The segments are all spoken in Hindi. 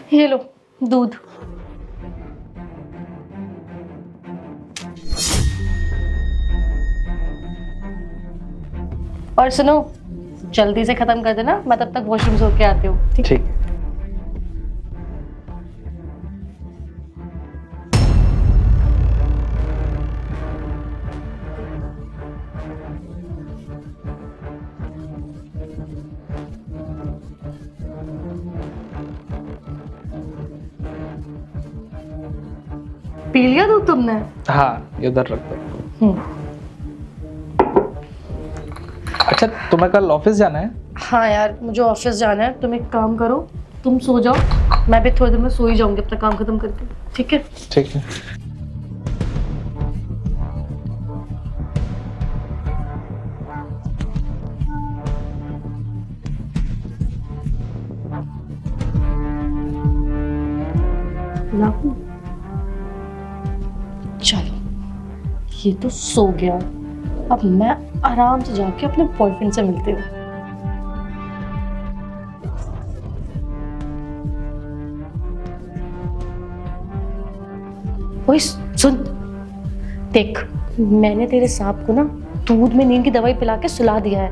ये लो दूध। और सुनो, जल्दी से खत्म कर देना, मैं तब तक वॉशरूम से होके आती हूँ। ठीक। पी लिया दूध तुमने? हाँ, ये उधर रख दो। अच्छा, तुम्हें कल ऑफिस जाना है? हाँ यार, मुझे ऑफिस जाना है। तुम एक काम करो, तुम सो जाओ, मैं भी थोड़ी देर में सो ही जाऊंगी अपना काम खत्म करके। ठीक है? ठीक है। राहुल, चलो ये तो सो गया, अब मैं आराम से जाके अपने बॉयफ्रेंड से मिलती हूँ। ओए सुन, देख मैंने तेरे सांप को ना दूध में नींद की दवाई पिला के सुला दिया है।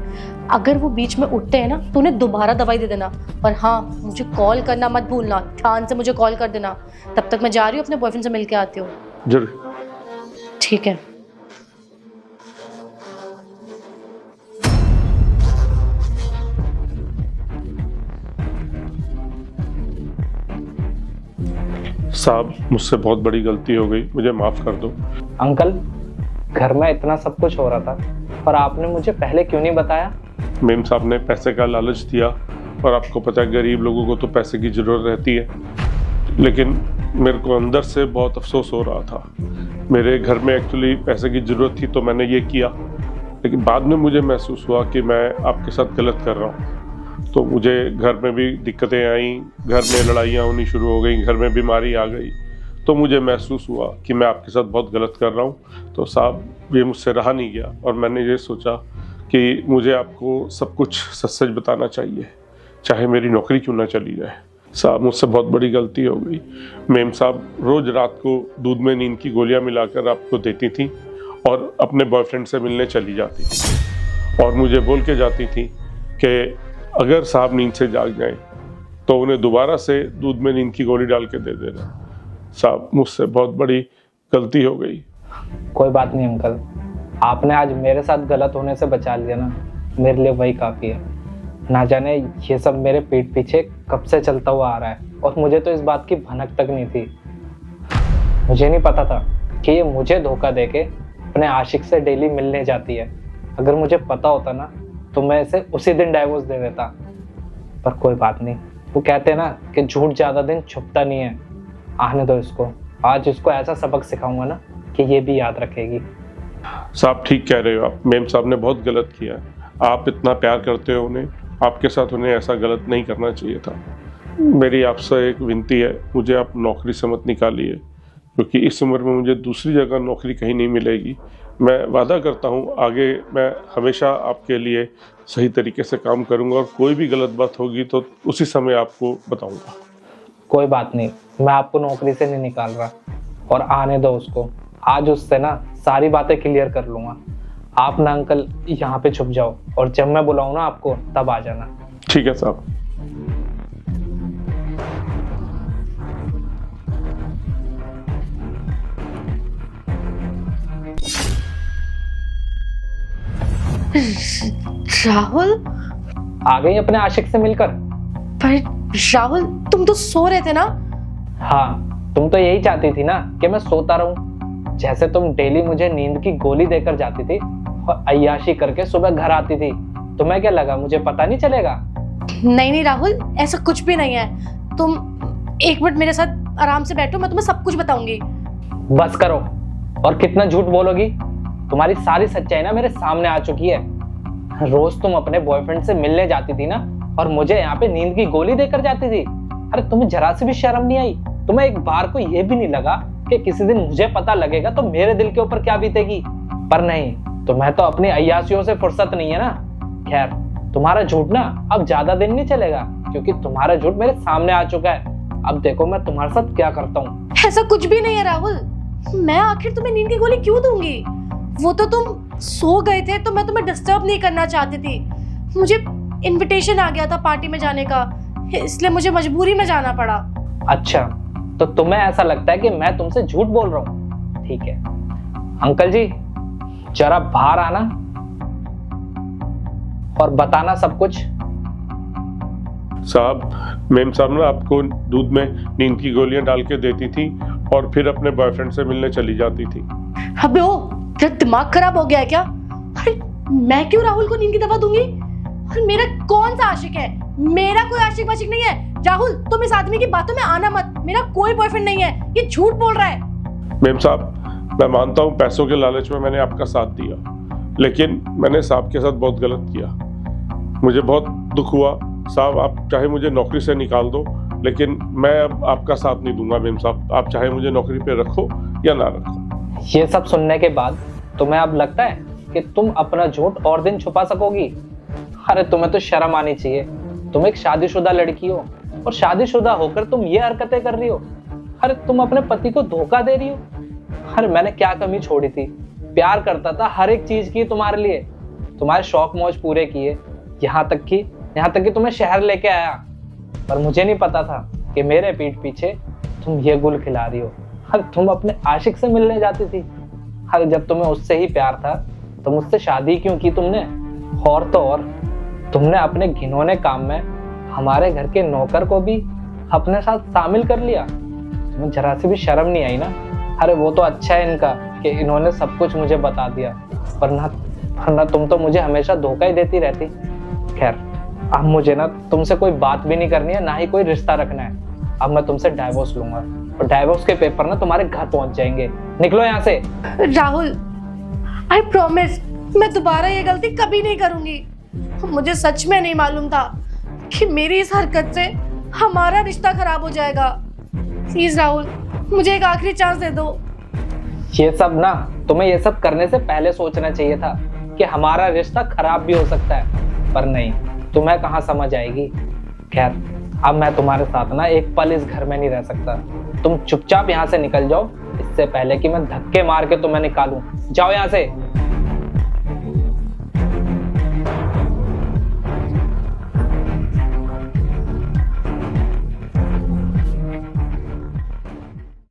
अगर वो बीच में उठते हैं ना तो उन्हें दोबारा दवाई दे देना। और हाँ, मुझे कॉल करना मत भूलना, ध्यान से मुझे कॉल कर देना। तब तक मैं जा रही हूँ, अपने बॉयफ्रेंड से मिल के आती हूँ। जरूर। ठीक है। साहब, मुझसे बहुत बड़ी गलती हो गई, मुझे माफ कर दो। अंकल, घर में इतना सब कुछ हो रहा था, पर आपने मुझे पहले क्यों नहीं बताया? मेम साहब ने पैसे का लालच दिया, और आपको पता है गरीब लोगों को तो पैसे की जरूरत रहती है। लेकिन मेरे को अंदर से बहुत अफसोस हो रहा था। मेरे घर में एक्चुअली पैसे की जरूरत थी तो मैंने ये किया, लेकिन बाद में मुझे महसूस हुआ कि मैं आपके साथ गलत कर रहा हूँ। तो मुझे घर में भी दिक्कतें आई, घर में लड़ाइयाँ होनी शुरू हो गई, घर में बीमारी आ गई। तो मुझे महसूस हुआ कि मैं आपके साथ बहुत गलत कर रहा हूँ। तो साहब, ये मुझसे रहा नहीं गया, और मैंने ये सोचा कि मुझे आपको सब कुछ सच सच बताना चाहिए, चाहे मेरी नौकरी क्यों ना चली जाए। साहब, मुझसे बहुत बड़ी गलती हो गई। मेम साहब रोज़ रात को दूध में नींद की गोलियां मिलाकर आपको देती थी और अपने बॉयफ्रेंड से मिलने चली जाती थी, और मुझे बोल के जाती थी कि अगर साहब नींद से जाग जाएं तो उन्हें दोबारा से दूध में नींद की गोली डाल के दे देना। साहब, मुझसे बहुत बड़ी गलती हो गई। कोई बात नहीं अंकल, आपने आज मेरे साथ गलत होने से बचा लिया ना, मेरे लिए वही काफ़ी है। ना जाने ये सब मेरे पीठ पीछे कब से चलता हुआ आ रहा है, और मुझे तो इस बात की भनक तक नहीं थी। मुझे नहीं पता था कि ये मुझे धोखा देके अपने आशिक से डेली मिलने जाती है। अगर मुझे पता होता ना तो मैं इसे उसी दिन डाइवोर्स दे देता। पर कोई बात नहीं, वो कहते हैं ना कि झूठ ज़्यादा दिन छुपता नहीं है। आने दो इसको, आज इसको ऐसा सबक सिखाऊंगा ना कि ये भी याद रखेगी। साहब, ठीक कह रहे हो आप, मेम साहब ने बहुत गलत किया है। आप इतना प्यार करते हो उन्हें, आपके साथ उन्हें ऐसा गलत नहीं करना चाहिए था। मेरी आपसे एक विनती है, मुझे आप नौकरी से मत निकालिए, क्योंकि इस उम्र में मुझे दूसरी जगह नौकरी कहीं नहीं मिलेगी। मैं वादा करता हूँ आगे मैं हमेशा आपके लिए सही तरीके से काम करूँगा, और कोई भी गलत बात होगी तो उसी समय आपको बताऊँगा। कोई बात नहीं, मैं आपको नौकरी से नहीं निकाल रहा, और आने दो उसको। आज उससे ना सारी बातें क्लियर कर लूँगा। आप ना अंकल यहाँ पे छुप जाओ, और जब मैं बुलाऊँ ना आपको तब आ जाना। ठीक है साहब। राहुल, आ गई अपने आशिक से मिलकर? पर राहुल, तुम तो सो रहे थे ना? हाँ, तुम तो यही चाहती थी ना कि मैं सोता रहूं। जैसे तुम डेली मुझे नींद की गोली देकर जाती थी और अय्याशी करके सुबह घर आती थी, तुम्हें क्या लगा मुझे पता नहीं चलेगा? नहीं नहीं राहुल, ऐसा कुछ भी नहीं है। तुम एक मिनट मेरे साथ आराम से बैठो, मैं तुम्हें सब कुछ बताऊंगी। बस करो, और कितना झूठ बोलोगी? तुम्हारी सारी सच्चाई ना मेरे सामने आ चुकी है। रोज तुम अपने बॉयफ्रेंड से मिलने जाती थी ना, और मुझे यहाँ पे नींद की गोली देकर जाती थी। अरे तुम्हें जरा से भी शर्म नहीं आई? तुम्हें एक बार को ये भी नहीं लगा कि किसी दिन मुझे पता लगेगा तो मेरे दिल के ऊपर क्या बीतेगी? पर नहीं, तुम्हें तो अपनी अय्यासियों से फुर्सत नहीं है ना। खैर, तुम्हारा झूठ ना अब ज्यादा दिन नहीं चलेगा, क्योंकि तुम्हारा झूठ मेरे सामने आ चुका है। अब देखो मैं तुम्हारे साथ क्या करता हूँ। ऐसा कुछ भी नहीं है राहुल, मैं आखिर तुम्हें नींद की गोली क्यों दूंगी? वो तो तुम सो गए थे तो मैं तुम्हें डिस्टर्ब नहीं करना चाहती थी। मुझे इनविटेशन आ गया था पार्टी में जाने का, इसलिए मुझे मजबूरी में जाना पड़ा। अच्छा, तो तुम्हें ऐसा लगता है कि मैं तुमसे झूठ बोल रहा हूँ? ठीक है अंकल जी, जरा बाहर आना और बताना सब कुछ। साहब, मेम साहब ना आपको दूध में नींद की गोलियां डाल के देती थी और फिर अपने बॉयफ्रेंड से मिलने चली जाती थी। अबे ओ, तेरा दिमाग खराब हो गया है क्या? अरे मैं क्यों राहुल को नींद की दवा दूंगी? और मेरा कौन सा आशिक है? मेरा कोई आशिक वाशिक नहीं है। राहुल तुम इस आदमी की बातों में आना मत, मेरा कोई बॉयफ्रेंड नहीं है, ये झूठ बोल रहा है। मेम साहब, मैं मानता हूँ पैसों के लालच में मैंने आपका साथ दिया, लेकिन मैंने साहब के साथ बहुत गलत किया। मुझे बहुत दुख हुआ साहब, आप चाहे मुझे नौकरी से निकाल दो, लेकिन मैं अब आपका साथ नहीं दूंगा। मेम साहब, आप चाहे मुझे नौकरी पे रखो या ना रखो। ये सब सुनने के बाद तुम्हें अब लगता है कि तुम अपना झूठ और दिन छुपा सकोगी? अरे तुम्हें तो शर्म आनी चाहिए। तुम एक शादीशुदा लड़की हो और शादीशुदा होकर तुम ये हरकतें कर रही हो। अरे तुम अपने पति को धोखा दे रही हो। अरे मैंने क्या कमी छोड़ी थी? प्यार करता था, हर एक चीज की तुम्हारे लिए, तुम्हारे शौक मौज पूरे किए, यहाँ तक कि तुम्हें शहर लेके आया। पर मुझे नहीं पता था कि मेरे पीठ पीछे तुम ये गुल खिला रही हो। अरे तुम अपने आशिक से मिलने जाती थी। अरे जब तुम्हें उससे ही प्यार था तो मुझसे शादी क्यों की तुमने? और तो और तुमने अपने घिनौने काम में हमारे घर के नौकर को भी अपने साथ शामिल कर लिया। तुम्हें जरा सी भी शर्म नहीं आई ना? अरे वो तो अच्छा है इनका कि इन्होंने सब कुछ मुझे बता दिया, वरना तुम तो मुझे हमेशा धोखा ही देती रहती। खैर, अब मुझे ना तुमसे कोई बात भी नहीं करनी है, ना ही कोई रिश्ता रखना है। अब मैं तुमसे डाइवोर्स लूंगा और डाइवोर्स के पेपर ना तुम्हारे घर पहुंच जाएंगे। निकलो यहाँ से। राहुल आई प्रॉमिस, मैं दोबारा ये गलती कभी नहीं करूंगी। मुझे सच में नहीं मालूम था कि मेरी इस हरकत से हमारा रिश्ता खराब हो जाएगा। प्लीज राहुल, मुझे एक आखिरी चांस दे दो। ये सब ना तुम्हें ये सब करने से पहले सोचना चाहिए था कि हमारा रिश्ता खराब भी हो सकता है, पर नहीं, तुम्हें कहाँ समझ आएगी। खैर, अब मैं तुम्हारे साथ ना एक पल इस घर में नहीं रह सकता। तुम चुपचाप यहाँ से निकल जाओ, इससे पहले कि मैं धक्के मार के तुम्हें निकालूं। जाओ यहाँ से।